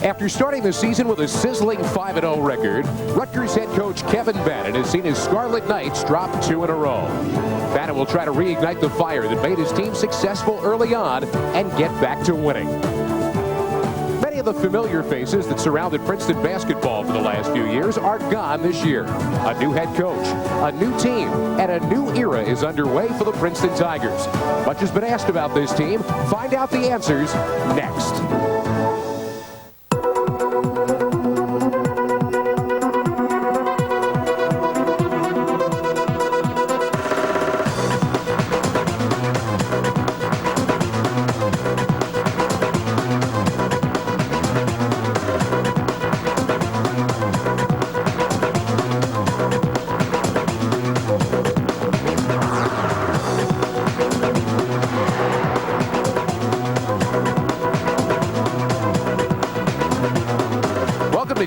After starting the season with a sizzling 5-0 record, Rutgers head coach Kevin Bannon has seen his Scarlet Knights drop 2 in a row. Bannon will try to reignite the fire that made his team successful early on and get back to winning. Many of the familiar faces that surrounded Princeton basketball for the last few years are gone this year. A new head coach, a new team, and a new era is underway for the Princeton Tigers. Much has been asked about this team. Find out the answers next.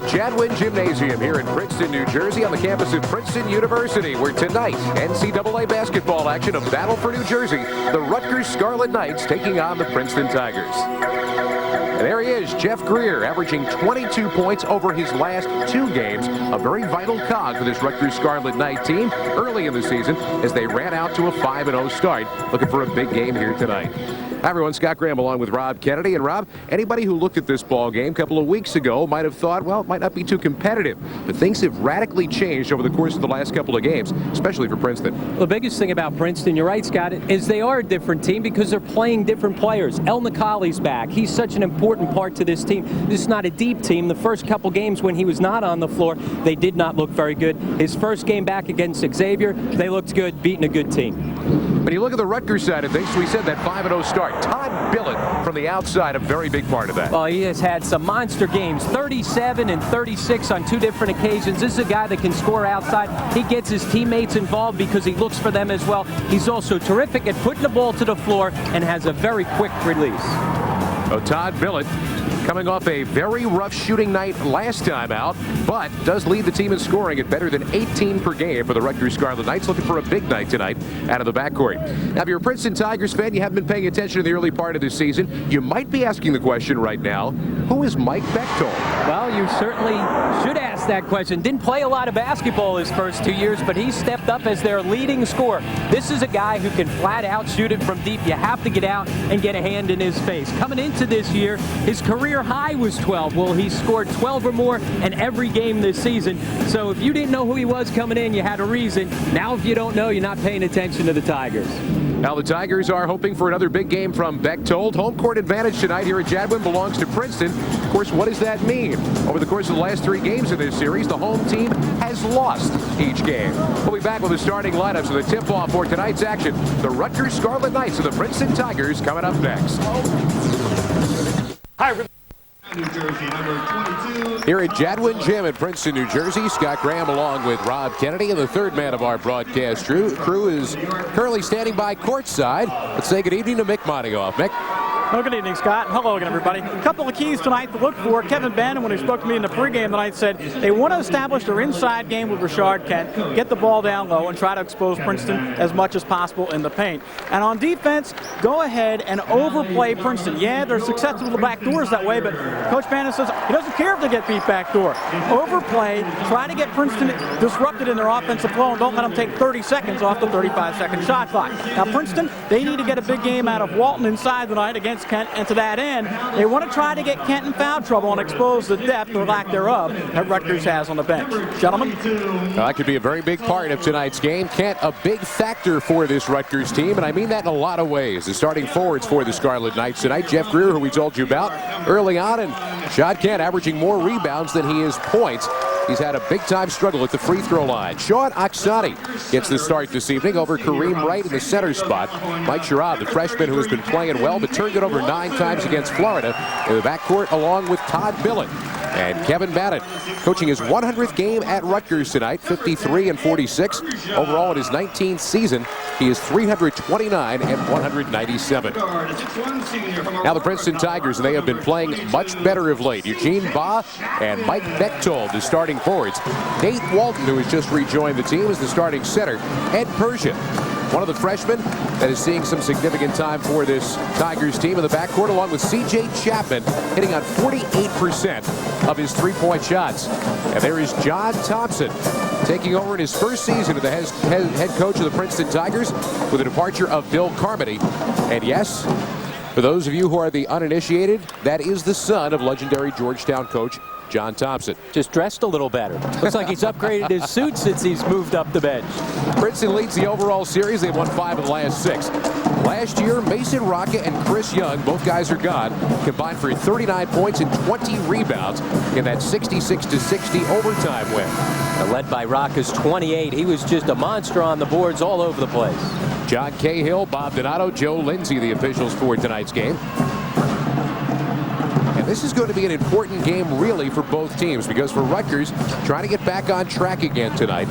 Jadwin Gymnasium here in Princeton, New Jersey on the campus of Princeton University, where tonight, NCAA basketball action, a battle for New Jersey, the Rutgers Scarlet Knights taking on the Princeton Tigers. And there he is, Jeff Greer, averaging 22 points over his last 2 games, a very vital cog for this Rutgers Scarlet Knight team early in the season as they ran out to a 5-0 start, looking for a big game here tonight. Hi everyone, Scott Graham along with Rob Kennedy. And Rob, anybody who looked at this ball game a couple of weeks ago might have thought, well, it might not be too competitive. But things have radically changed over the course of the last couple of games, especially for Princeton. Well, the biggest thing about Princeton, you're right, Scott, is they are a different team because they're playing different players. El Nicoli's back. He's such an important part to this team. This is not a deep team. The first couple games when he was not on the floor, they did not look very good. His first game back against Xavier, they looked good, beating a good team. When you look at the Rutgers side of things, we said that 5-0 start. Todd Billett from the outside, a very big part of that. Well, he has had some monster games, 37 and 36 on 2 different occasions. This is a guy that can score outside. He gets his teammates involved because he looks for them as well. He's also terrific at putting the ball to the floor and has a very quick release. Oh, Todd Billett coming off a very rough shooting night last time out, but does lead the team in scoring at better than 18 per game for the Rutgers Scarlet Knights, looking for a big night tonight out of the backcourt. Now, if you're a Princeton Tigers fan, you haven't been paying attention in the early part of this season, you might be asking the question right now, who is Mike Bechtold? Well, you certainly should ask that question. Didn't play a lot of basketball his first 2 years, but he stepped up as their leading scorer. This is a guy who can flat out shoot it from deep. You have to get out and get a hand in his face. Coming into this year, his career high was 12. Well, he scored 12 or more in every game this season. So if you didn't know who he was coming in, you had a reason. Now if you don't know, you're not paying attention to the Tigers. Now the Tigers are hoping for another big game from Bechtold. Home court advantage tonight here at Jadwin belongs to Princeton. Of course, what does that mean? Over the course of the last 3 games of this series, the home team has lost each game. We'll be back with the starting lineups and the tip-off for tonight's action. The Rutgers Scarlet Knights and the Princeton Tigers coming up next. Hi, New Jersey, number 22. Here at Jadwin Gym in Princeton, New Jersey, Scott Graham along with Rob Kennedy, and the third man of our broadcast crew is currently standing by courtside. Let's say good evening to Mick Monioff. Mick. Well, good evening, Scott. Hello again, everybody. A couple of keys tonight to look for. Kevin Bannon, when he spoke to me in the pregame tonight, said they want to establish their inside game with Rashard Kent, get the ball down low, and try to expose Princeton as much as possible in the paint. And on defense, go ahead and overplay Princeton. Yeah, they're successful with the back doors that way, but Coach Bannon says he doesn't care if they get beat back door. Overplay, try to get Princeton disrupted in their offensive flow, and don't let them take 30 seconds off the 35-second shot clock. Now, Princeton, they need to get a big game out of Walton inside tonight against Kent, and to that end, they want to try to get Kent in foul trouble and expose the depth or lack thereof that Rutgers has on the bench. Gentlemen? That could be a very big part of tonight's game. Kent, a big factor for this Rutgers team, and I mean that in a lot of ways. The starting forwards for the Scarlet Knights tonight, Jeff Greer, who we told you about early on, and Rashard Kent averaging more rebounds than he is points. He's had a big-time struggle at the free throw line. Sean Oksani gets the start this evening over Kareem Wright in the center spot. Mike Sherrod, the freshman who has been playing well but turned it over 9 times against Florida in the backcourt along with Todd Billett. And Kevin Bannon coaching his 100th game at Rutgers tonight, 53 and 46. Overall in his 19th season, he is 329 and 197. Now the Princeton Tigers, they have been playing much better of late. Eugene Baugh and Mike Bechtold, the starting forwards. Nate Walton, who has just rejoined the team, is the starting center. Ed Persian, one of the freshmen, that is seeing some significant time for this Tigers team in the backcourt, along with C.J. Chapman hitting on 48% of his three-point shots. And there is John Thompson taking over in his first season as the head coach of the Princeton Tigers with the departure of Bill Carmody. And yes, for those of you who are the uninitiated, that is the son of legendary Georgetown coach John Thompson. Just dressed a little better. Looks like he's upgraded his suit since he's moved up the bench. Princeton leads the overall series. They've won 5 of the last 6. Last year, Mason Rocca and Chris Young, both guys are gone, combined for 39 points and 20 rebounds in that 66-60 overtime win. Led by Rocca's 28. He was just a monster on the boards all over the place. John Cahill, Bob Donato, Joe Lindsay, the officials for tonight's game. And this is going to be an important game, really, for both teams, because for Rutgers, trying to get back on track again tonight.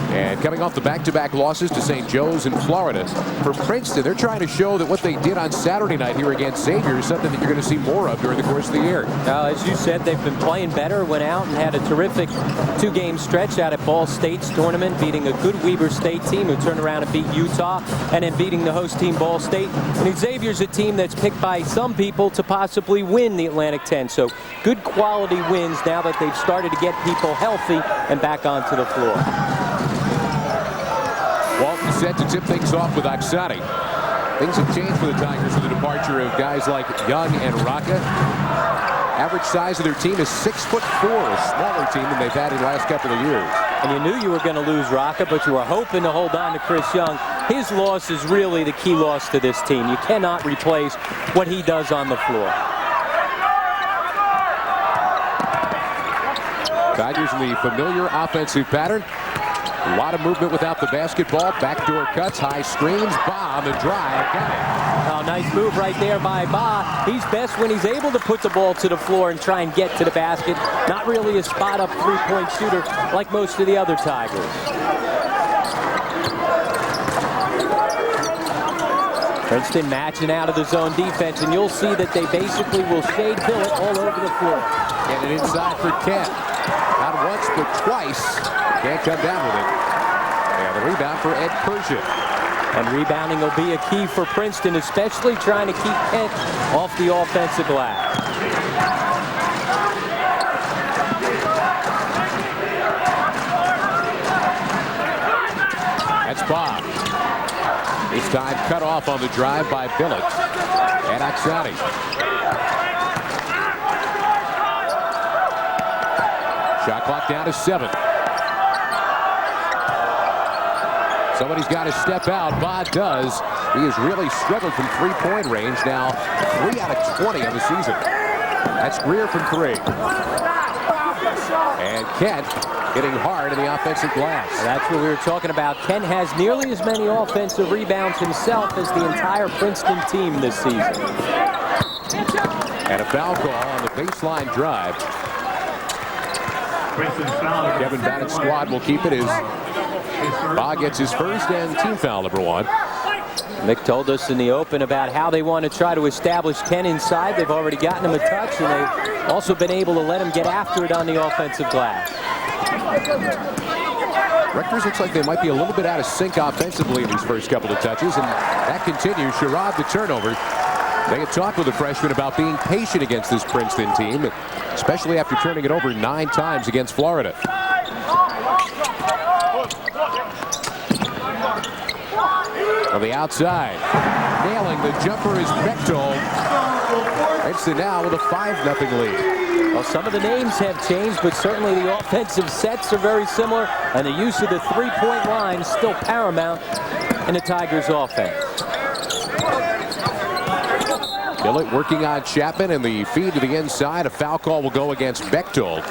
And coming off the back-to-back losses to St. Joe's in Florida. For Princeton, they're trying to show that what they did on Saturday night here against Xavier is something that you're going to see more of during the course of the year. As you said, they've been playing better, went out and had a terrific 2-game stretch out at Ball State's tournament, beating a good Weber State team who turned around and beat Utah, and then beating the host team Ball State. And Xavier's a team that's picked by some people to possibly win the Atlantic 10. So good quality wins now that they've started to get people healthy and back onto the floor. Walton set to tip things off with Oksana. Things have changed for the Tigers with the departure of guys like Young and Rocca. Average size of their team is 6'4", a smaller team than they've had in the last couple of years. And you knew you were going to lose Rocca, but you were hoping to hold on to Chris Young. His loss is really the key loss to this team. You cannot replace what he does on the floor. Tigers in the familiar offensive pattern. A lot of movement without the basketball. Backdoor cuts, high screens, Ba, the drive, got it. Oh, nice move right there by Ba. He's best when he's able to put the ball to the floor and try and get to the basket. Not really a spot-up three-point shooter like most of the other Tigers. Princeton matching out of the zone defense, and you'll see that they basically will shade Billett all over the floor. And it inside for Kent. Not once, but twice. Can't come down with it. And the rebound for Ed Persia. And rebounding will be a key for Princeton, especially trying to keep Kent off the offensive glass. That's Bob. This time cut off on the drive by Billett and Oksana. Shot clock down to 7. Somebody's got to step out. Ba does. He has really struggled from three-point range now. 3 out of 20 of the season. That's Greer from 3. And Kent hitting hard in the offensive glass. That's what we were talking about. Kent has nearly as many offensive rebounds himself as the entire Princeton team this season. And a foul call on the baseline drive. Kevin Bannock's squad will keep it as Ba gets his first and team foul number 1. Mick told us in the open about how they want to try to establish Kent inside. They've already gotten him a touch, and they've also been able to let him get after it on the offensive glass. Rutgers looks like they might be a little bit out of sync offensively in these first couple of touches, and that continues. Sherrod the turnover. They had talked with the freshman about being patient against this Princeton team, especially after turning it over 9 times against Florida. On the outside, nailing the jumper is Bechtold. Princeton now with a 5-0 lead. Well, some of the names have changed, but certainly the offensive sets are very similar, and the use of the three-point line is still paramount in the Tigers' offense. Billett working on Chapman, and the feed to the inside. A foul call will go against Bechtold.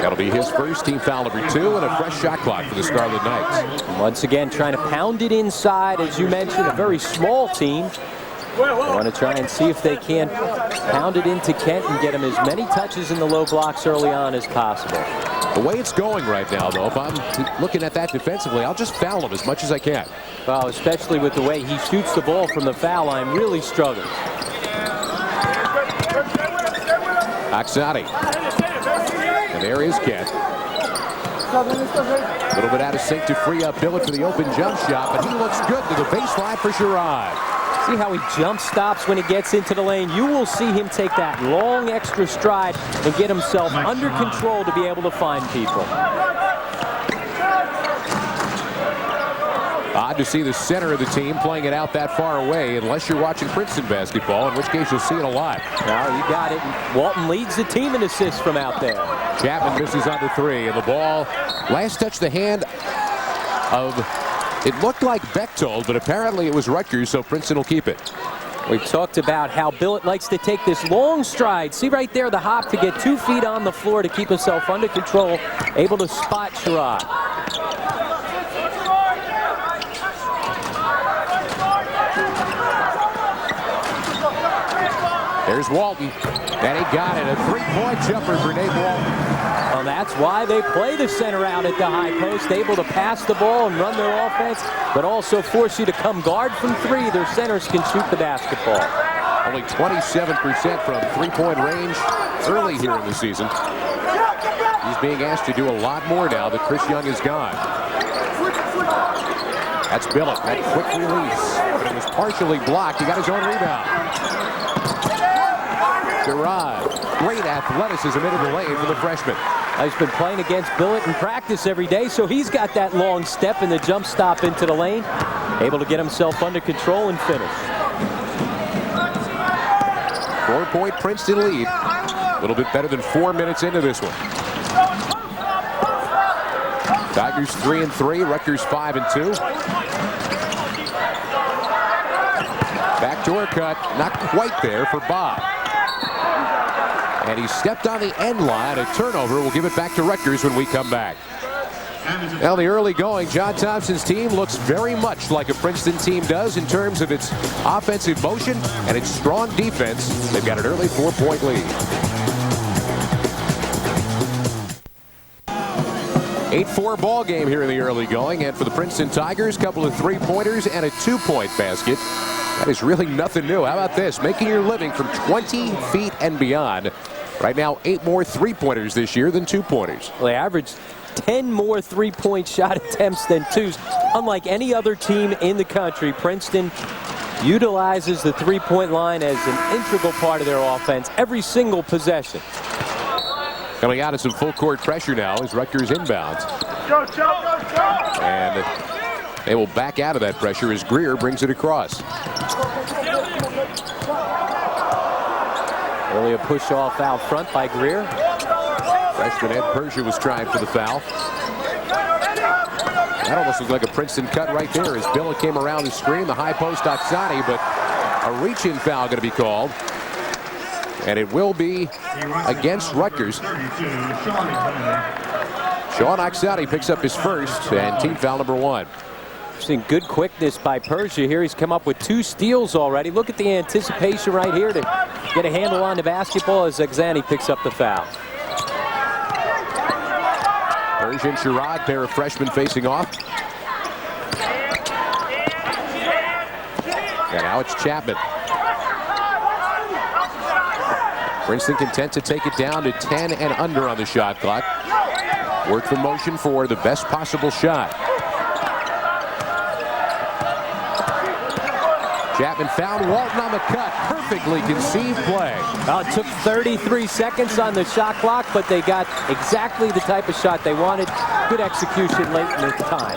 That'll be his first, team foul number 2, and a fresh shot clock for the Scarlet Knights. Once again, trying to pound it inside, as you mentioned, a very small team. They want to try and see if they can pound it into Kent and get him as many touches in the low blocks early on as possible. The way it's going right now, though, if I'm looking at that defensively, I'll just foul him as much as I can. Well, especially with the way he shoots the ball from the foul line, really struggles. Oksana. And there is Kent. A little bit out of sync to free up Billett for the open jump shot, but he looks good to the baseline for Sherrod. See how he jump stops when he gets into the lane. You will see him take that long extra stride and get himself under control to be able to find people. Odd to see the center of the team playing it out that far away, unless you're watching Princeton basketball, in which case you'll see it a lot. Now you got it. Walton leads the team in assists from out there. Chapman misses on the three, and the ball last touched the hand of, it looked like Bechtold, but apparently it was Rutgers, so Princeton will keep it. We talked about how Billett likes to take this long stride. See right there the hop to get 2 feet on the floor to keep himself under control, able to spot Sherrod. There's Walton, and he got it. A three-point jumper for Nate Walton. Well, that's why they play the center out at the high post, able to pass the ball and run their offense, but also force you to come guard from three. Their centers can shoot the basketball. Only 27% from three-point range early here in the season. He's being asked to do a lot more now that Chris Young is gone. That's Billett, that quick release, but it was partially blocked. He got his own rebound. Sherrod, great athleticism into the lane for the freshman. He's been playing against Billett in practice every day, so he's got that long step and the jump stop into the lane. Able to get himself under control and finish. 4-point Princeton lead. A little bit better than 4 minutes into this one. Tigers 3-3, Rutgers 5-2. Backdoor cut, not quite there for Bob. And he stepped on the end line. A turnover will give it back to Rutgers when we come back. Now the early going, John Thompson's team looks very much like a Princeton team does in terms of its offensive motion and its strong defense. They've got an early 4-point lead. 8-4 ball game here in the early going, and for the Princeton Tigers, a couple of three-pointers and a 2-point basket. That is really nothing new. How about this? Making your living from 20 feet and beyond. Right now, 8 more three-pointers this year than 2-pointers. Well, they averaged 10 more three-point shot attempts than twos. Unlike any other team in the country, Princeton utilizes the three-point line as an integral part of their offense every single possession. Coming out of some full-court pressure now as Rutgers inbounds. And they will back out of that pressure as Greer brings it across. Early a push-off out front by Greer. Freshman Ed Persia was trying for the foul. That almost looked like a Princeton cut right there as Billett came around the screen. The high post Oksani, but a reach-in foul going to be called. And it will be against Rutgers. Sean Oksani picks up his first and team foul number 1. Seen good quickness by Persia here. He's come up with 2 steals already. Look at the anticipation right here to get a handle on the basketball as Oksani picks up the foul. Persia and Sherrod, pair of freshmen facing off. And now it's Chapman. Princeton content to take it down to 10 and under on the shot clock. Work the motion for the best possible shot. Chapman found Walton on the cut. Perfectly conceived play. Well, it took 33 seconds on the shot clock, but they got exactly the type of shot they wanted. Good execution late in the time.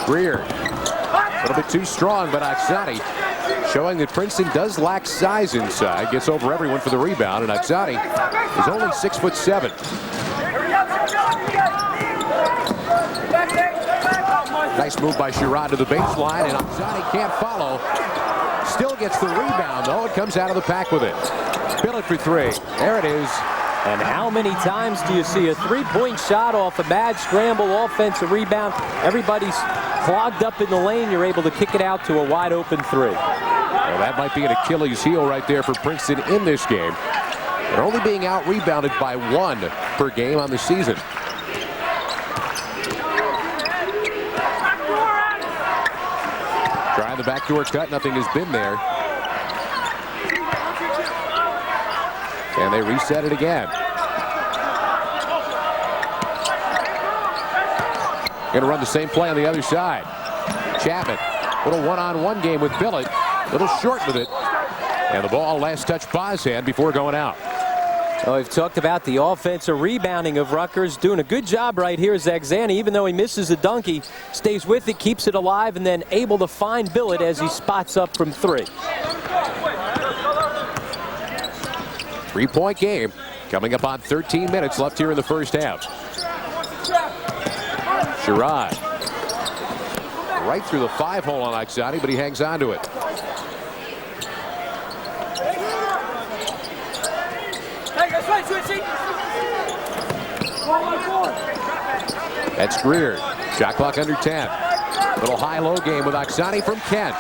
Greer, a little bit too strong, but Oksani showing that Princeton does lack size inside. Gets over everyone for the rebound, and Oksani is only 6'7". Nice move by Sherrod to the baseline, and Oksani can't follow. Still gets the rebound, though. It comes out of the pack with it. Billett for 3. There it is. And how many times do you see a three-point shot off a bad scramble offensive rebound? Everybody's clogged up in the lane. You're able to kick it out to a wide-open 3. Well, that might be an Achilles heel right there for Princeton in this game. They're only being out-rebounded by 1 per game on the season. Trying the backdoor cut. Nothing has been there. And they reset it again. Going to run the same play on the other side. Chapman, little one-on-one game with Billett. Little short with it. And the ball last touch Ba's hand before going out. Oh, we've talked about the offensive rebounding of Rutgers. Doing a good job right here. Zagzani, even though he misses a dunk, he stays with it, keeps it alive, and then able to find Billett as he spots up from 3. 3-point game coming up on 13 minutes left here in the first half. Sherrod right through the 5-hole on Oksani, but he hangs on to it. That's Greer. Shot clock under 10. Little high-low game with Oksani from Kent.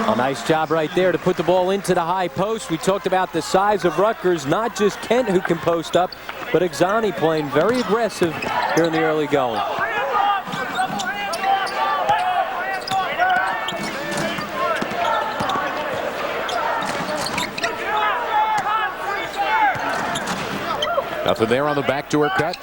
A nice job right there to put the ball into the high post. We talked about the size of Rutgers, not just Kent who can post up, but Oksani playing very aggressive here in the early going. Nothing there on the backdoor cut.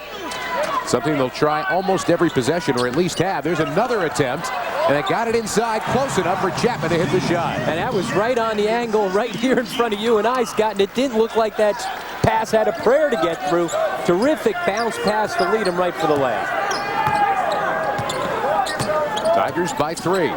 Something they'll try almost every possession, or at least have. There's another attempt, and it got it inside close enough for Chapman to hit the shot. And that was right on the angle right here in front of you and I, Scott, and it didn't look like that pass had a prayer to get through. Terrific bounce pass to lead him right for the layup. Tigers by 3.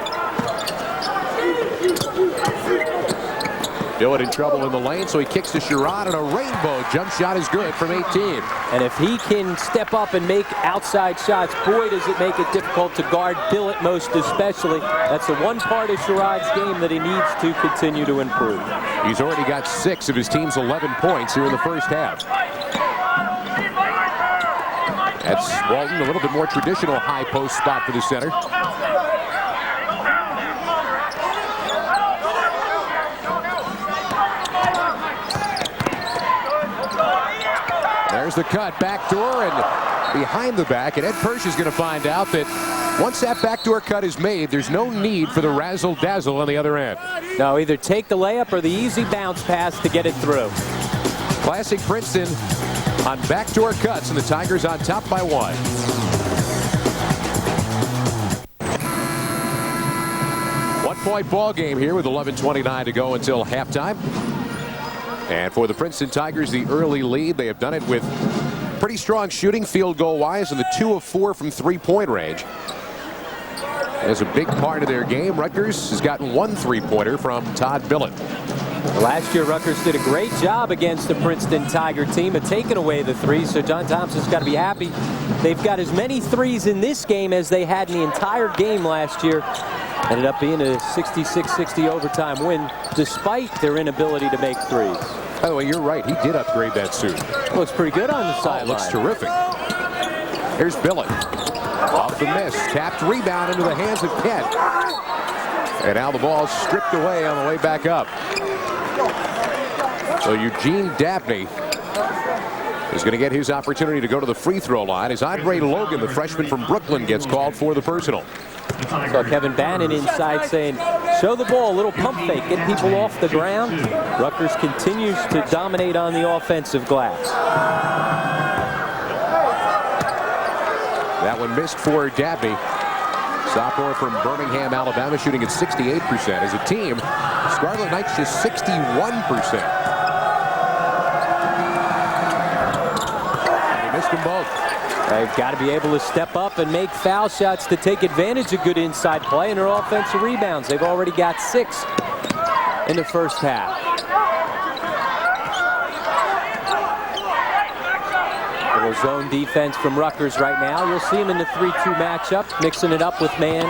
Billett in trouble in the lane, so he kicks to Sherrod, and a rainbow jump shot is good from 18. And if he can step up and make outside shots, boy, does it make it difficult to guard Billett most especially. That's the one part of Sherrod's game that he needs to continue to improve. He's already got 6 of his team's 11 points here in the first half. That's Walton, a little bit more traditional high post spot for the center. There's the cut, backdoor, and behind the back, and Ed Persh is going to find out that once that backdoor cut is made, there's no need for the razzle-dazzle on the other end. No, either take the layup or the easy bounce pass to get it through. Classic Princeton on backdoor cuts, and the Tigers on top by 1. One-point ball game here with 11:29 to go until halftime. And for the Princeton Tigers, the early lead, they have done it with pretty strong shooting field goal wise, and the 2 of 4 from 3-point range. As a big part of their game, Rutgers has gotten 1 3-pointer from Todd Billett. Last year, Rutgers did a great job against the Princeton Tiger team of taking away the 3s, so John Thompson's got to be happy. They've got as many 3s in this game as they had in the entire game last year. Ended up being a 66-60 overtime win, despite their inability to make 3s. By the way, you're right. He did upgrade that suit. Looks pretty good on the sideline. Looks terrific. Here's Billett. Off the miss. Tapped rebound into the hands of Kent. And now the ball stripped away on the way back up. So Eugene Dabney is going to get his opportunity to go to the free throw line as Andre Logan, the freshman from Brooklyn, gets called for the personal. Saw Kevin Bannon inside saying, show the ball, a little pump fake, get people off the ground. Rutgers continues to dominate on the offensive glass. That one missed for Dabney. Sophomore from Birmingham, Alabama, shooting at 68%. As a team, Scarlet Knights just 61%. And they missed them both. They've got to be able to step up and make foul shots to take advantage of good inside play and their offensive rebounds. They've already got 6 in the first half. Little zone defense from Rutgers right now. You'll see him in the 3-2 matchup, mixing it up with man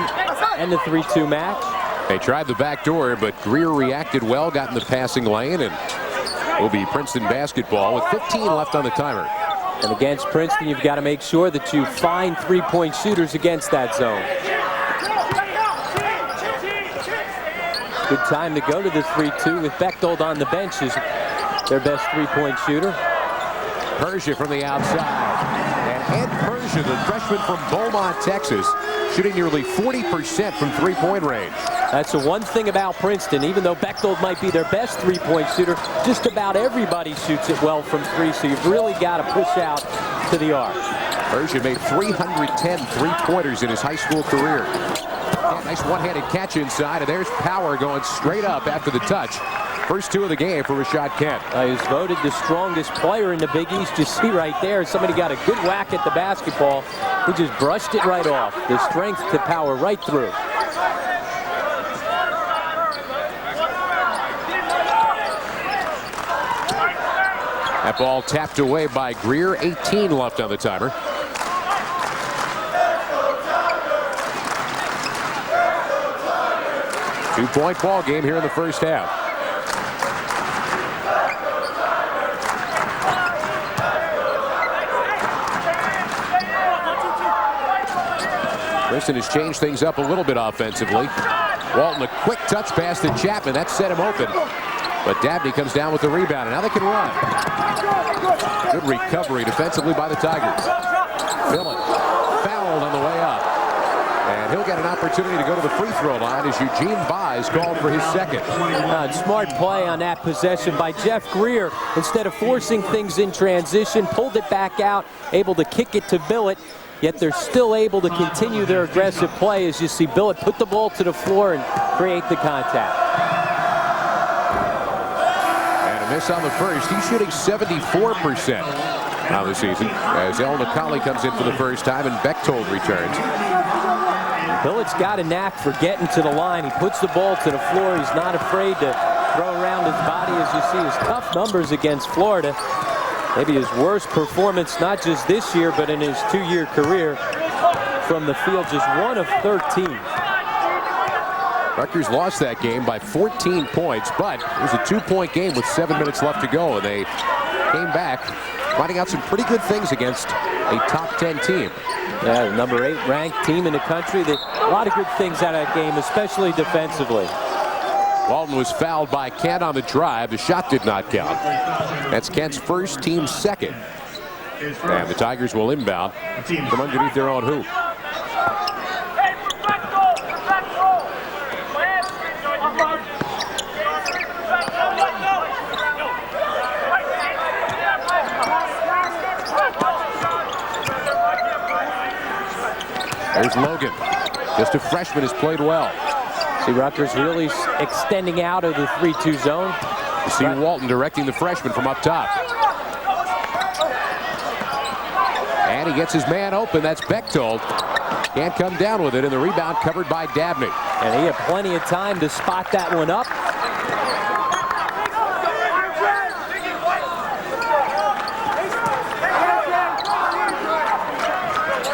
and the 3-2 match. They tried the back door, but Greer reacted well, got in the passing lane, and will be Princeton basketball with 15 left on the timer. And against Princeton, you've got to make sure that you find 3-point shooters against that zone. Good time to go to the 3-2 with Bechtold on the bench as their best 3-point shooter. Persia from the outside. And Ed Persia, the freshman from Beaumont, Texas, shooting nearly 40% from 3-point range. That's the one thing about Princeton. Even though Bechtold might be their best 3-point shooter, just about everybody shoots it well from 3, so you've really got to push out to the arc. Bergeron made 310 three-pointers in his high school career. Nice one-handed catch inside, and there's power going straight up after the touch. First two of the game for Rashad Kent. He was voted the strongest player in the Big East. You see right there, somebody got a good whack at the basketball. He just brushed it right off. The strength to power right through. That ball tapped away by Greer. 18 left on the timer. Two-point ball game here in the first half. Princeton has changed things up a little bit offensively. Walton, a quick touch pass to Chapman. That set him open. But Dabney comes down with the rebound, and now they can run. Good recovery defensively by the Tigers. Phillip fouled on the way up. And he'll get an opportunity to go to the free throw line as Eugene Buys called for his second. Smart play on that possession by Jeff Greer. Instead of forcing things in transition, pulled it back out, able to kick it to Billett. Yet they're still able to continue their aggressive play as you see Billett put the ball to the floor and create the contact. And a miss on the first. He's shooting 74% on the season as El Nakali comes in for the first time and Bechtold returns. Billett's got a knack for getting to the line. He puts the ball to the floor. He's not afraid to throw around his body as you see his tough numbers against Florida. Maybe his worst performance, not just this year, but in his two-year career from the field, just 1 of 13. Rutgers lost that game by 14 points, but it was a 2-point game with 7 minutes left to go, and they came back, finding out some pretty good things against a top 10 team. Yeah, the number 8 ranked team in the country. A lot of good things out of that game, especially defensively. Walton was fouled by Kent on the drive. The shot did not count. That's Kent's first, team second. And the Tigers will inbound from underneath their own hoop. There's Logan. Just a freshman, has played well. See Rutgers really extending out of the 3-2 zone. You see Walton directing the freshman from up top. And he gets his man open. That's Bechtold. Can't come down with it, and the rebound covered by Dabney. And he had plenty of time to spot that one up.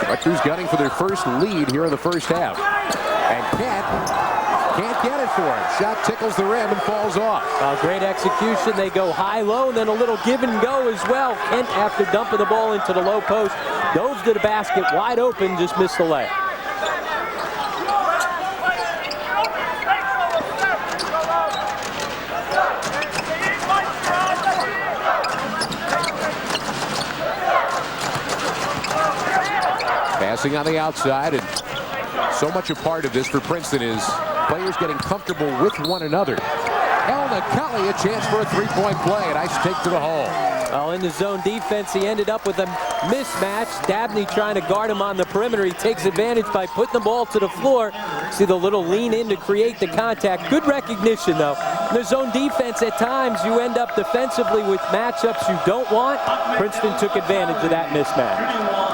Rutgers gunning for their first lead here in the first half. And can't get it for him. Shot tickles the rim and falls off. Great execution. They go high-low, and then a little give and go as well. Kent, after dumping the ball into the low post, dove to the basket wide open, just missed the layup. Passing on the outside, and so much a part of this for Princeton is players getting comfortable with one another. El Nakali, a chance for a three-point play. A nice take to the hole. Well, in the zone defense, he ended up with a mismatch. Dabney trying to guard him on the perimeter. He takes advantage by putting the ball to the floor. See the little lean in to create the contact. Good recognition, though. In the zone defense, at times, you end up defensively with matchups you don't want. Princeton took advantage of that mismatch.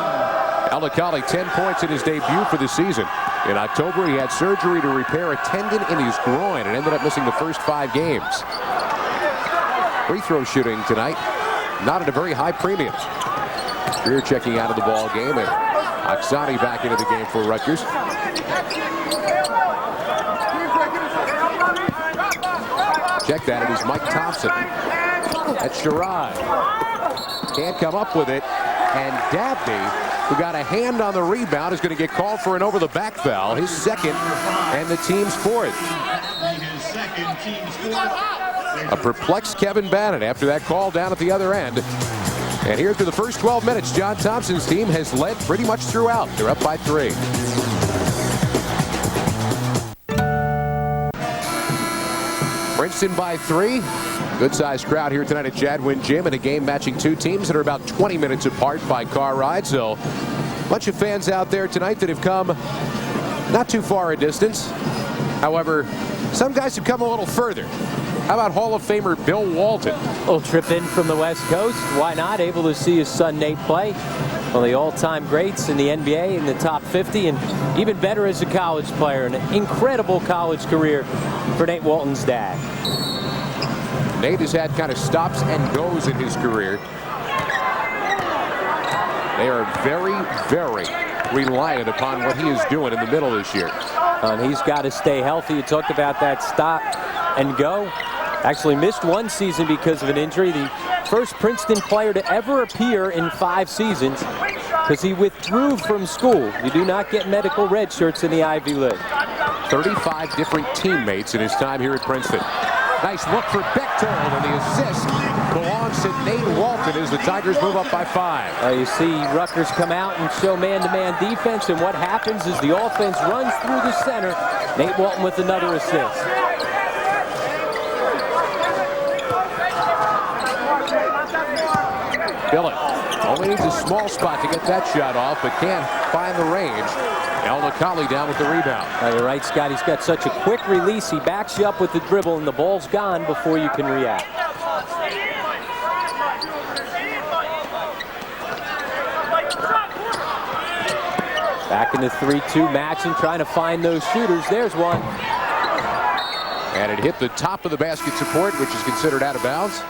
El Nakali, 10 points in his debut for the season. In October, he had surgery to repair a tendon in his groin and ended up missing the first 5 games. Free throw shooting tonight, not at a very high premium. Greer checking out of the ball game, and Oksani back into the game for Rutgers. Check that, it is Mike Thompson. That's Sherrod. Can't come up with it, and Dabney, who got a hand on the rebound, is going to get called for an over-the-back foul, his second and the team's fourth. A perplexed Kevin Bannon after that call down at the other end. And here through the first 12 minutes, John Thompson's team has led pretty much throughout. They're up by 3. Princeton by 3. Good-sized crowd here tonight at Jadwin Gym in a game matching two teams that are about 20 minutes apart by car ride. So a bunch of fans out there tonight that have come not too far a distance. However, some guys have come a little further. How about Hall of Famer Bill Walton? A little trip in from the West Coast. Why not? Able to see his son Nate play. One of the all-time greats in the NBA in the top 50, and even better as a college player. An incredible college career for Nate Walton's dad. Nate has had kind of stops and goes in his career. They are very, very reliant upon what he is doing in the middle this year. And he's got to stay healthy. You talked about that stop and go. Actually missed one season because of an injury. The first Princeton player to ever appear in 5 seasons because he withdrew from school. You do not get medical red shirts in the Ivy League. 35 different teammates in his time here at Princeton. Nice look for Bechtold, and the assist belongs to Nate Walton as the Tigers move up by 5. You see Rutgers come out and show man-to-man defense, and what happens is the offense runs through the center. Nate Walton with another assist. Billett only needs a small spot to get that shot off, but can't find the range. El Nakali down with the rebound. You're right, Scott. He's got such a quick release. He backs you up with the dribble, and the ball's gone before you can react. Back in the 3-2 match and trying to find those shooters. There's one. And it hit the top of the basket support, which is considered out of bounds.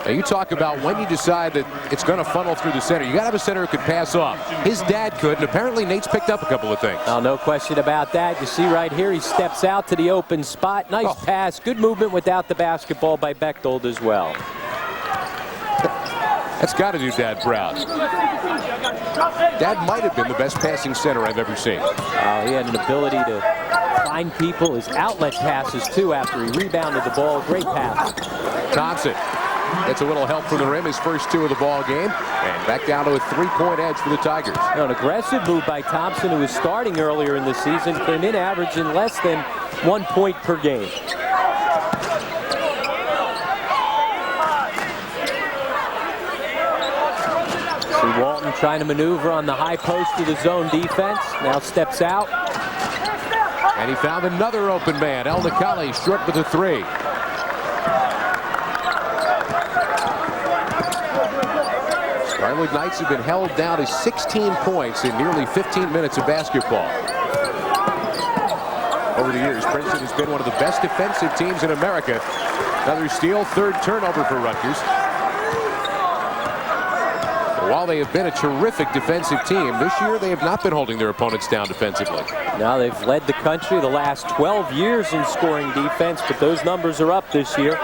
Now you talk about when you decide that it's going to funnel through the center. You got to have a center who could pass off. His dad could, and apparently Nate's picked up a couple of things. Oh, no question about that. You see right here, he steps out to the open spot. Nice pass. Good movement without the basketball by Bechtold as well. That's got to do Dad proud. Dad might have been the best passing center I've ever seen. He had an ability to find people. His outlet passes, too, after he rebounded the ball. Great pass. Thompson gets a little help from the rim, his first 2 of the ball game, and back down to a 3-point edge for the Tigers. An aggressive move by Thompson, who was starting earlier in the season, came in averaging less than 1 point per game. See Walton trying to maneuver on the high post of the zone defense. Now steps out. And he found another open man. El Nakali short with a 3. Scarlet Knights have been held down to 16 points in nearly 15 minutes of basketball. Over the years, Princeton has been one of the best defensive teams in America. Another steal, 3rd turnover for Rutgers. While they have been a terrific defensive team, this year they have not been holding their opponents down defensively. Now they've led the country the last 12 years in scoring defense, but those numbers are up this year.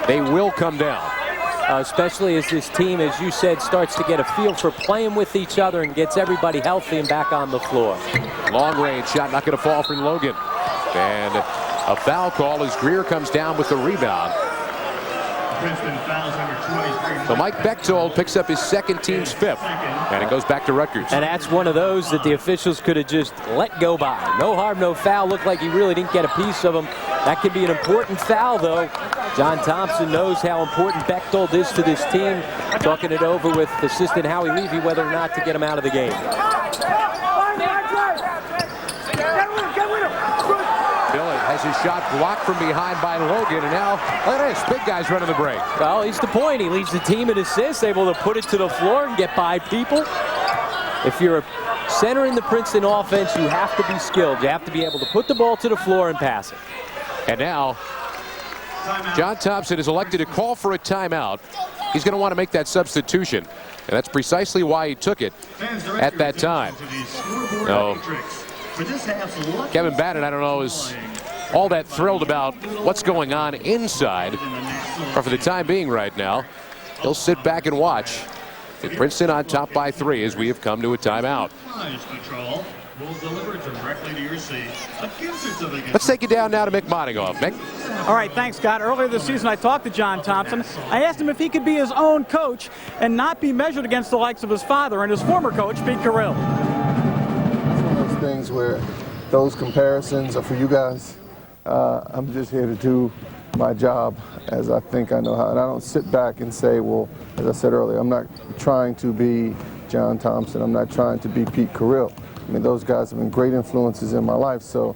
They will come down. Especially as this team, as you said, starts to get a feel for playing with each other and gets everybody healthy and back on the floor. Long range shot not going to fall from Logan. And a foul call as Greer comes down with the rebound. Princeton fouls number 23. So Mike Bechtold picks up his 2nd, team's 5th. And it goes back to Rutgers. And that's one of those that the officials could have just let go by. No harm, no foul. Looked like he really didn't get a piece of him. That could be an important foul, though. John Thompson knows how important Bechtold is to this team. Talking it over with assistant Howie Levy whether or not to get him out of the game. Billett has his shot blocked from behind by Logan, and now look at this, big guy's running the break. Well, he's the point. He leads the team in assists, able to put it to the floor and get by people. If you're a center in the Princeton offense, you have to be skilled. You have to be able to put the ball to the floor and pass it. And now John Thompson is elected to call for a timeout. He's going to want to make that substitution, and that's precisely why he took it at that time. No. Kevin Bannon, I don't know, is all that thrilled about what's going on inside. But for the time being right now, he'll sit back and watch. With Princeton on top by 3 as we have come to a timeout. Let's take it down now to Mick Moningoff. Mick? All right, thanks, Scott. Earlier this season, I talked to John Thompson. I asked him if he could be his own coach and not be measured against the likes of his father and his former coach, Pete Carrill. It's one of those things where those comparisons are for you guys. I'm just here to do my job as I think I know how. And I don't sit back and say, well, as I said earlier, I'm not trying to be John Thompson. I'm not trying to be Pete Carrill. I mean, those guys have been great influences in my life. So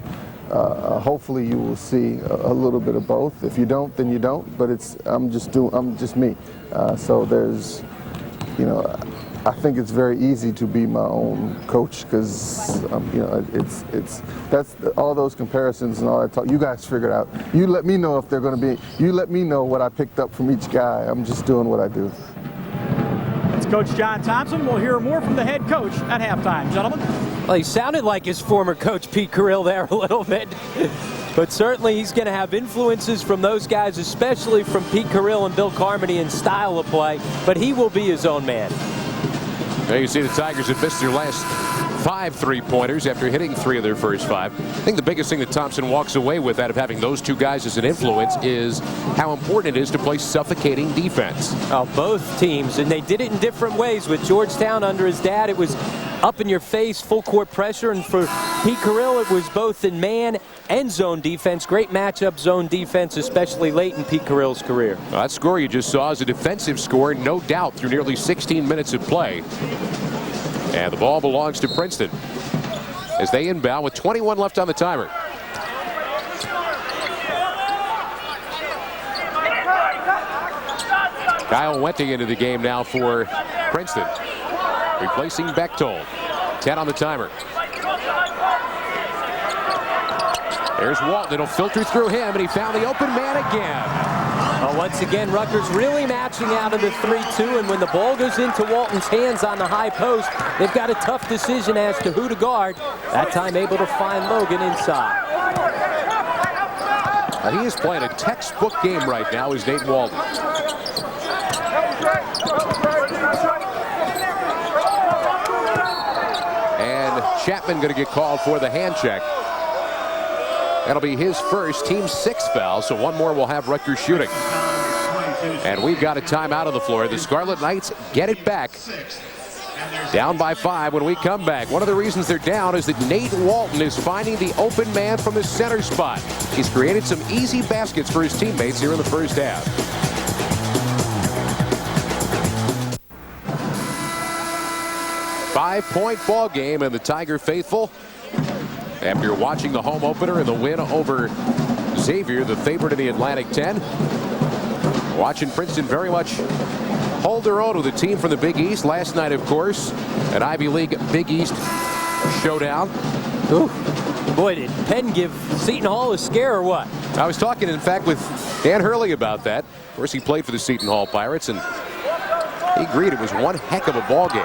hopefully you will see a little bit of both. If you don't, then you don't. But I'm just me. So there's, you know, I think it's very easy to be my own coach because you know, that's all those comparisons and all that talk. You guys figure it out. You let me know if they're going to be. You let me know what I picked up from each guy. I'm just doing what I do. It's Coach John Thompson. We'll hear more from the head coach at halftime, gentlemen. Well, he sounded like his former coach Pete Carrill there a little bit. But certainly he's going to have influences from those guys, especially from Pete Carrill and Bill Carmody in style of play. But he will be his own man. There you see the Tigers have missed their last 5 3-pointers after hitting 3 of their first 5. I think the biggest thing that Thompson walks away with out of having those 2 guys as an influence is how important it is to play suffocating defense. Both teams, and they did it in different ways. With Georgetown under his dad, it was up in your face, full court pressure, and for Pete Carrill, it was both in man and zone defense. Great matchup zone defense, especially late in Pete Carrill's career. Well, that score you just saw is a defensive score, no doubt, through nearly 16 minutes of play. And the ball belongs to Princeton as they inbound with 21 left on the timer. Kyle Wente into the game now for Princeton, replacing Bechtold. 10 on the timer. There's Walton. It'll filter through him, and he found the open man again. Once again, Rutgers really matching out of the 3-2, and when the ball goes into Walton's hands on the high post, they've got a tough decision as to who to guard. That time able to find Logan inside. He is playing a textbook game right now, is Nate Walton. And Chapman going to get called for the hand check. That'll be his first, team 6th foul, so 1 more will have Rutgers shooting. And we've got a timeout on the floor. The Scarlet Knights get it back. Down by 5 when we come back. One of the reasons they're down is that Nate Walton is finding the open man from the center spot. He's created some easy baskets for his teammates here in the first half. Five-point ball game, and the Tiger faithful, after watching the home opener and the win over Xavier, the favorite in the Atlantic 10, watching Princeton very much hold their own with a team from the Big East. Last night, of course, an Ivy League Big East showdown. Ooh. Boy, did Penn give Seton Hall a scare or what? I was talking, in fact, with Dan Hurley about that. Of course, he played for the Seton Hall Pirates, and he agreed it was one heck of a ball game.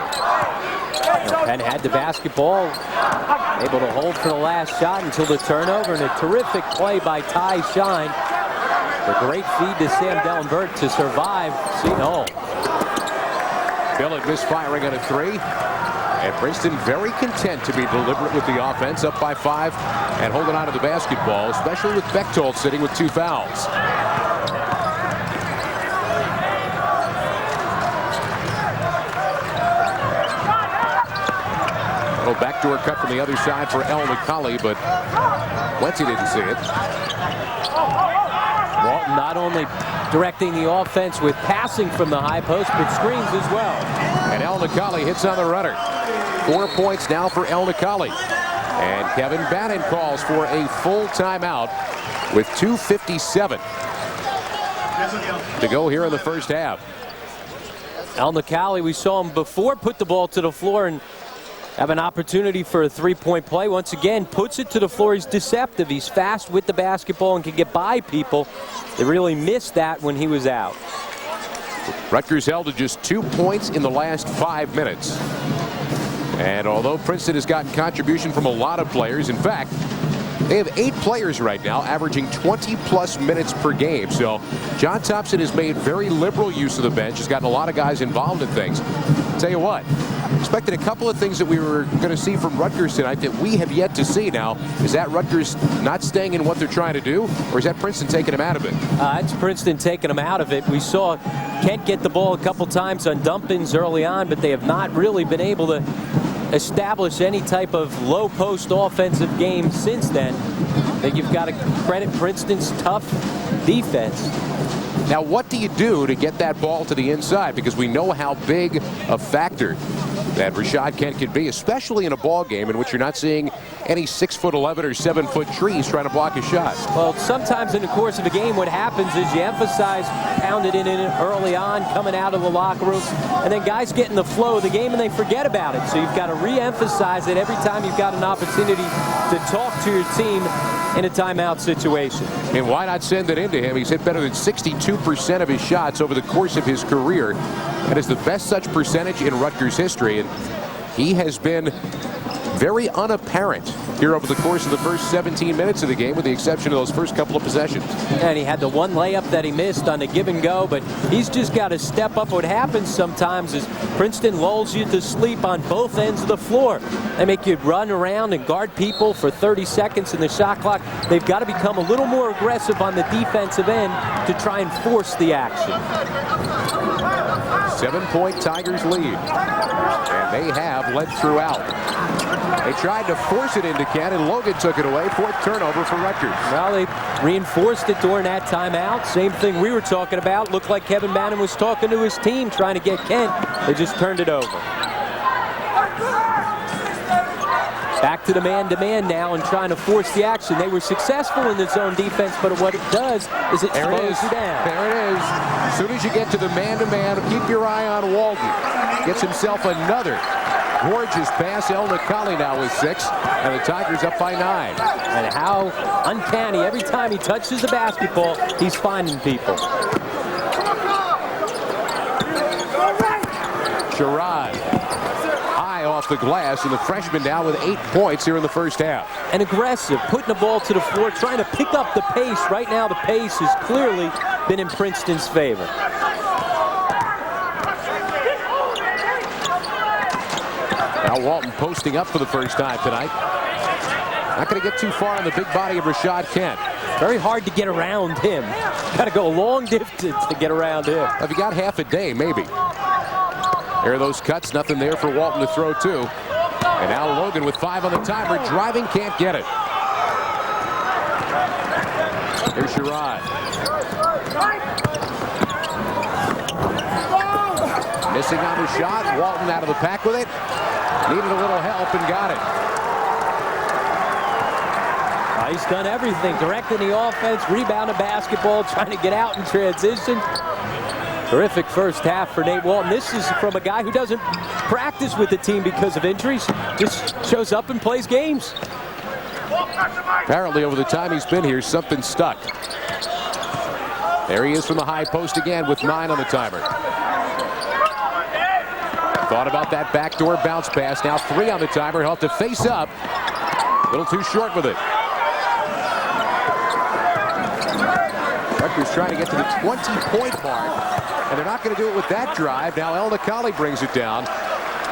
Penn had the basketball, able to hold for the last shot until the turnover, and a terrific play by Ty Shine. A great feed to Sam Dellenberg to survive Seton Hall. Billett misfiring on a 3. And Princeton very content to be deliberate with the offense, up by 5 and holding on to the basketball, especially with Bechtold sitting with 2 fouls. A backdoor cut from the other side for El McCauley, but Wente didn't see it. Walton not only directing the offense with passing from the high post, but screens as well. And El McCauley hits on the runner. 4 points now for El McCauley. And Kevin Bannon calls for a full timeout with 2:57 to go here in the first half. El McCauley, we saw him before put the ball to the floor and have an opportunity for a 3-point play. Once again, puts it to the floor. He's deceptive. He's fast with the basketball and can get by people. They really missed that when he was out. Rutgers held to just 2 points in the last 5 minutes. And although Princeton has gotten contribution from a lot of players, in fact, they have 8 players right now averaging 20-plus minutes per game. So John Thompson has made very liberal use of the bench. He's gotten a lot of guys involved in things. Tell you what, expected a couple of things that we were going to see from Rutgers tonight that we have yet to see. Now, is that Rutgers not staying in what they're trying to do, or is that Princeton taking them out of it? It's Princeton taking them out of it. We saw Kent get the ball a couple times on dump-ins early on, but they have not really been able to establish any type of low post offensive game since then, that you've got to credit Princeton's tough defense. Now, what do you do to get that ball to the inside? Because we know how big a factor that Rashad Kent can be, especially in a ball game in which you're not seeing any 6'11" or 7-foot trees trying to block a shot. Well, sometimes in the course of a game, what happens is you emphasize pounded in early on, coming out of the locker room, and then guys get in the flow of the game and they forget about it. So you've got to re-emphasize it every time you've got an opportunity to talk to your team in a timeout situation. And why not send it into him? He's hit better than 62% of his shots over the course of his career. That is the best such percentage in Rutgers history, and he has been very unapparent here over the course of the first 17 minutes of the game, with the exception of those first couple of possessions. And he had the one layup that he missed on the give and go, but he's just got to step up. What happens sometimes is Princeton lulls you to sleep on both ends of the floor. They make you run around and guard people for 30 seconds in the shot clock. They've got to become a little more aggressive on the defensive end to try and force the action. 7-point Tigers lead, and they have led throughout. They tried to force it into Kent, and Logan took it away. 4th turnover for Rutgers. Well, they reinforced it during that timeout. Same thing we were talking about. Looked like Kevin Bannon was talking to his team, trying to get Kent. They just turned it over. Back to the man-to-man now and trying to force the action. They were successful in the zone defense, but what it does is it slows you down. There it is. As soon as you get to the man-to-man, keep your eye on Walton. Gets himself another gorgeous pass. El Nakali now with 6, and the Tigers up by 9. And how uncanny. Every time he touches the basketball, he's finding people. Sherrod high off the glass, and the freshman down with 8 points here in the first half. And aggressive, putting the ball to the floor, trying to pick up the pace. Right now the pace has clearly been in Princeton's favor. Now Walton posting up for the first time tonight. Not going to get too far on the big body of Rashad Kent. Very hard to get around him. Got to go a long distance to get around him. Have you got half a day, maybe? There are those cuts, nothing there for Walton to throw to. And now Logan with 5 on the timer, driving, can't get it. Here's Sherrod. Missing on the shot, Walton out of the pack with it. Needed a little help and got it. He's done everything, directing the offense, rebounding basketball, trying to get out in transition. Terrific first half for Nate Walton. This is from a guy who doesn't practice with the team because of injuries. Just shows up and plays games. Apparently over the time he's been here, something stuck. There he is from the high post again with 9 on the timer. Thought about that backdoor bounce pass. Now 3 on the timer. He'll have to face up. A little too short with it. Rutgers trying to get to the 20-point mark, and they're not going to do it with that drive. Now El Nakali brings it down.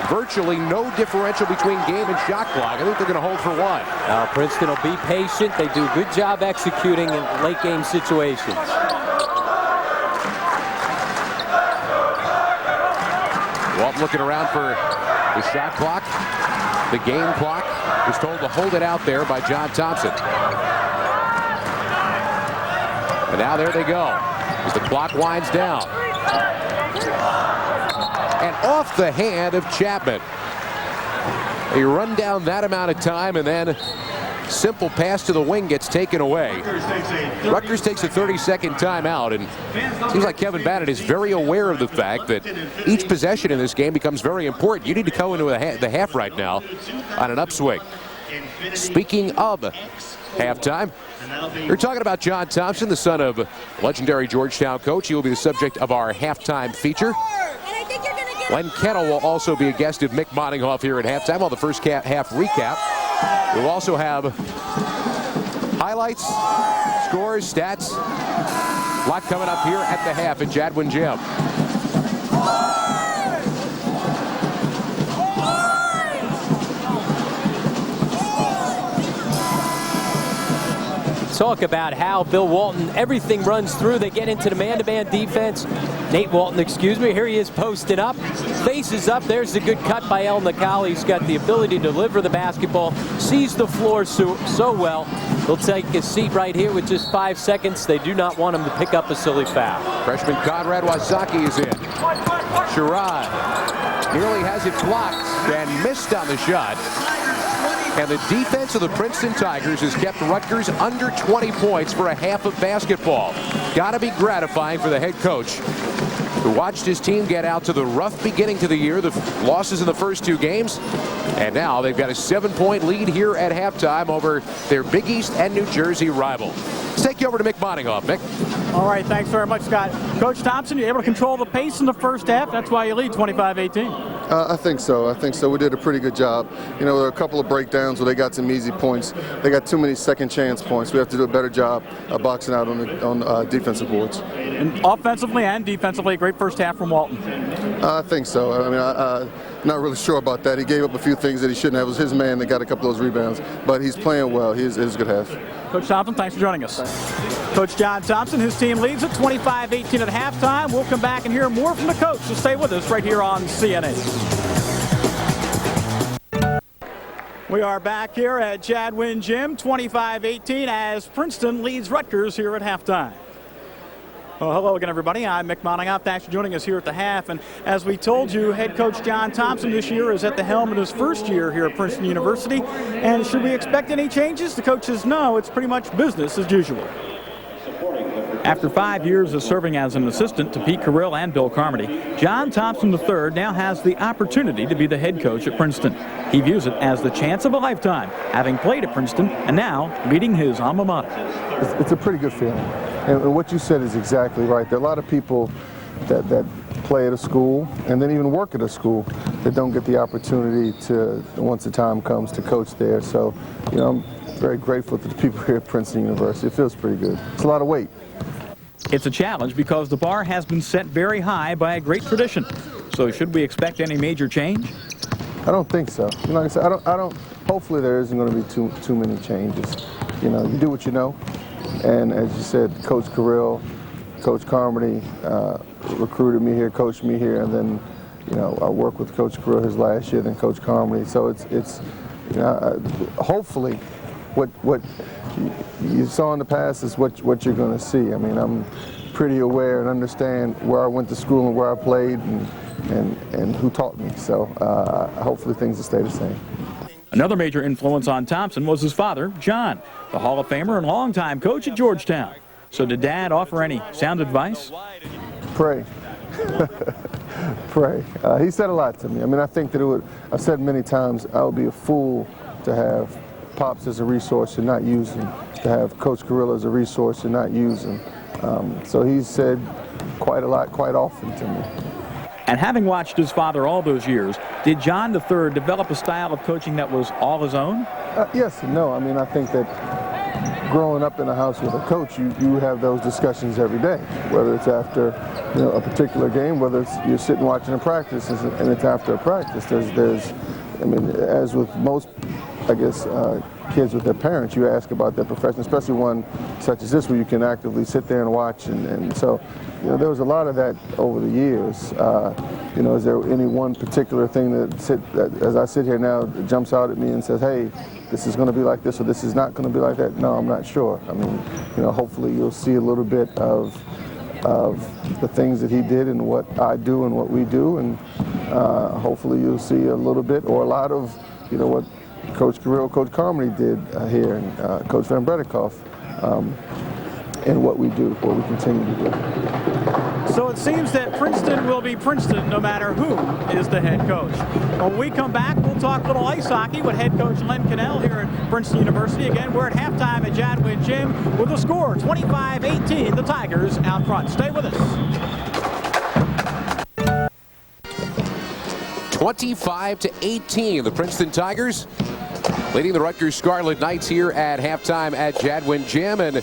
Virtually no differential between game and shot clock. I think they're going to hold for 1. Now Princeton will be patient. They do a good job executing in late game situations. Walton looking around for the shot clock. The game clock was told to hold it out there by John Thompson. And now there they go as the clock winds down. And off the hand of Chapman. They run down that amount of time, and then simple pass to the wing gets taken away. Rutgers takes a 30-second timeout, and it seems like Kevin Bannon is very aware of the fact that each possession in this game becomes very important. You need to go into the half right now on an upswing. Speaking of halftime, we're talking about John Thompson, the son of legendary Georgetown coach. He will be the subject of our halftime feature. Len Kettle will also be a guest of Mick Mottinghoff here at halftime on the first half recap. We'll also have highlights, scores, stats. A lot coming up here at the half at Jadwin Gym. Talk about how Bill Walton, everything runs through. They get into the man-to-man defense. Nate Walton, excuse me. Here he is posted up, faces up. There's a good cut by El Nakali. He's got the ability to deliver the basketball, sees the floor so well. He'll take his seat right here with just 5 seconds. They do not want him to pick up a silly foul. Freshman Conrad Wasaki is in. Sherrod nearly has it blocked and missed on the shot. And the defense of the Princeton Tigers has kept Rutgers under 20 points for a half of basketball. Got to be gratifying for the head coach, who watched his team get out to the rough beginning to the year, the losses in the first 2 games. And now they've got a 7-point lead here at halftime over their Big East and New Jersey rival. Let's take you over to Mick Moningoff. Mick. All right, thanks very much, Scott. Coach Thompson, you're able to control the pace in the first half. That's why you lead 25-18. I think so. We did a pretty good job. You know, there were a couple of breakdowns where they got some easy points. They got too many second chance points. We have to do a better job boxing out on defensive boards. And offensively and defensively, a great first half from Walton. I think so. I mean, I'm not really sure about that. He gave up a few things that he shouldn't have. It was his man that got a couple of those rebounds. But he's playing well. It was a good half. Coach Thompson, thanks for joining us. Coach John Thompson, his team leads at 25-18 at halftime. We'll come back and hear more from the coach, so stay with us right here on CNA. We are back here at Jadwin Gym, 25-18 as Princeton leads Rutgers here at halftime. Well, hello again, everybody. I'm Mick Moningoff. Thanks for joining us here at the half. And as we told you, head coach John Thompson this year is at the helm in his first year here at Princeton University. And should we expect any changes? The coach says no, it's pretty much business as usual. After 5 years of serving as an assistant to Pete Carrill and Bill Carmody, John Thompson III now has the opportunity to be the head coach at Princeton. He views it as the chance of a lifetime, having played at Princeton and now leading his alma mater. It's a pretty good feeling. And what you said is exactly right. There are a lot of people that play at a school and then even work at a school that don't get the opportunity to, once the time comes, to coach there. So, you know, I'm very grateful to the people here at Princeton University. It feels pretty good. It's a lot of weight. It's a challenge because the bar has been set very high by a great tradition. So should we expect any major change? I don't think so. You know, like I said, I don't. Hopefully there isn't going to be too many changes. You know, you do what you know. And as you said, Coach Carrill, Coach Carmody recruited me here, coached me here, and then, you know, I worked with Coach Carrill his last year, then Coach Carmody. So it's you know, hopefully what you saw in the past is what you're going to see. I mean, I'm pretty aware and understand where I went to school and where I played and who taught me. So hopefully things will stay the same. Another major influence on Thompson was his father, John, the Hall of Famer and longtime coach at Georgetown. So did Dad offer any sound advice? Pray. Pray. He said a lot to me. I mean, I think that I've said many times, I would be a fool to have Pops as a resource and not use him, to have Coach Carrill as a resource and not use him. So he's said quite a lot, quite often to me. And having watched his father all those years, did John III develop a style of coaching that was all his own? Yes and no. I mean, I think that growing up in a house with a coach, you have those discussions every day, whether it's after, you know, a particular game, whether it's you're sitting watching a practice and it's after a practice. There's I mean, as with most, I guess, kids with their parents, you ask about their profession, especially one such as this where you can actively sit there and watch. And so, you know, there was a lot of that over the years. You know, is there any one particular thing that as I sit here now, jumps out at me and says, hey, this is going to be like this or this is not going to be like that? No, I'm not sure. I mean, you know, hopefully you'll see a little bit of the things that he did and what I do and what we do, and hopefully you'll see a little bit or a lot of, you know, what Coach Carrill, Coach Carmody did here, and Coach Van Bredikoff, and what we do, what we continue to do. So it seems that Princeton will be Princeton no matter who is the head coach. When we come back, we'll talk a little ice hockey with head coach Len Cannell here at Princeton University. Again, we're at halftime at Jadwin Gym with the score 25-18, the Tigers out front. Stay with us. 25-18, the Princeton Tigers leading the Rutgers Scarlet Knights here at halftime at Jadwin Gym. And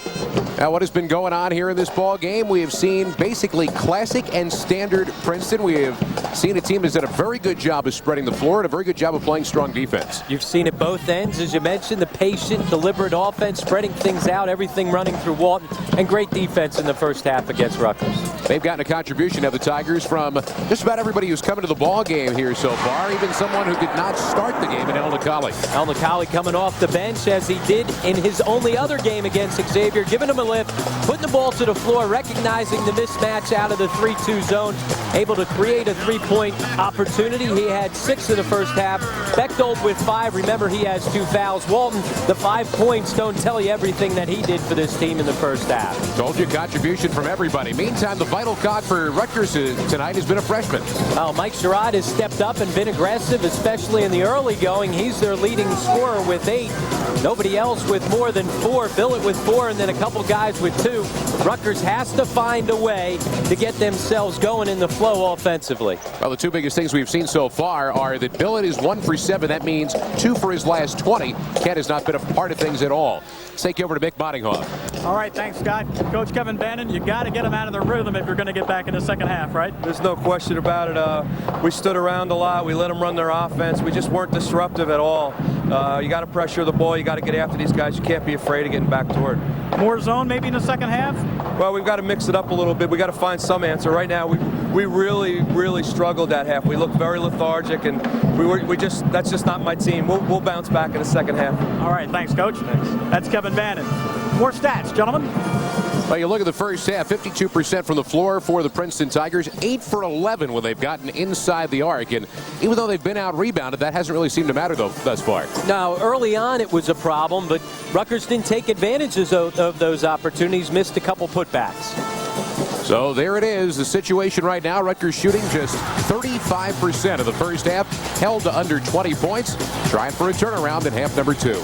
Now, what has been going on here in this ball game? We have seen basically classic and standard Princeton. We have seen a team that's done a very good job of spreading the floor and a very good job of playing strong defense. You've seen it both ends, as you mentioned, the patient, deliberate offense, spreading things out, everything running through Walton, and great defense in the first half against Rutgers. They've gotten a contribution of the Tigers from just about everybody who's come into the ball game here so far, even someone who did not start the game in El Nicali. El Nicali coming off the bench as he did in his only other game against Xavier, giving him a lift, putting the ball to the floor, recognizing the mismatch out of the 3-2 zone, able to create a three-point opportunity. He had 6 in the first half. Bechtold with 5. Remember, he has 2 fouls. Walton, the 5 points don't tell you everything that he did for this team in the first half. Told you, contribution from everybody. Meantime, the vital cog for Rutgers tonight has been a freshman. Oh, Mike Sherrod has stepped up and been aggressive, especially in the early going. He's their leading scorer with 8. Nobody else with more than 4. Billett with 4, and then a couple guys with 2. Rutgers has to find a way to get themselves going in the flow offensively. Well, the 2 biggest things we've seen so far are that Billett is 1 for 7. That means 2 for his last 20. Kent has not been a part of things at all. Let's take you over to Mick Boddinghoff. All right, thanks, Scott. Coach Kevin Bannon, you got to get them out of the rhythm if you're going to get back in the second half, right? There's no question about it. We stood around a lot. We let them run their offense. We just weren't disruptive at all. You got to pressure the ball. You got to get after these guys. You can't be afraid of getting back toward. More zone maybe in the second half? Well, we've got to mix it up a little bit. We got to find some answer. Right now, we really struggled that half. We looked very lethargic, and that's just not my team. We'll bounce back in the second half. All right, thanks, Coach. Thanks. That's Kevin Bannon. More stats, gentlemen. Well, you look at the first half, 52% from the floor for the Princeton Tigers, 8 for 11 when they've gotten inside the arc. And even though they've been out-rebounded, that hasn't really seemed to matter, though, thus far. Now, early on it was a problem, but Rutgers didn't take advantages of those opportunities, missed a couple putbacks. So there it is, the situation right now. Rutgers shooting just 35% of the first half, held to under 20 points, trying for a turnaround in half number 2.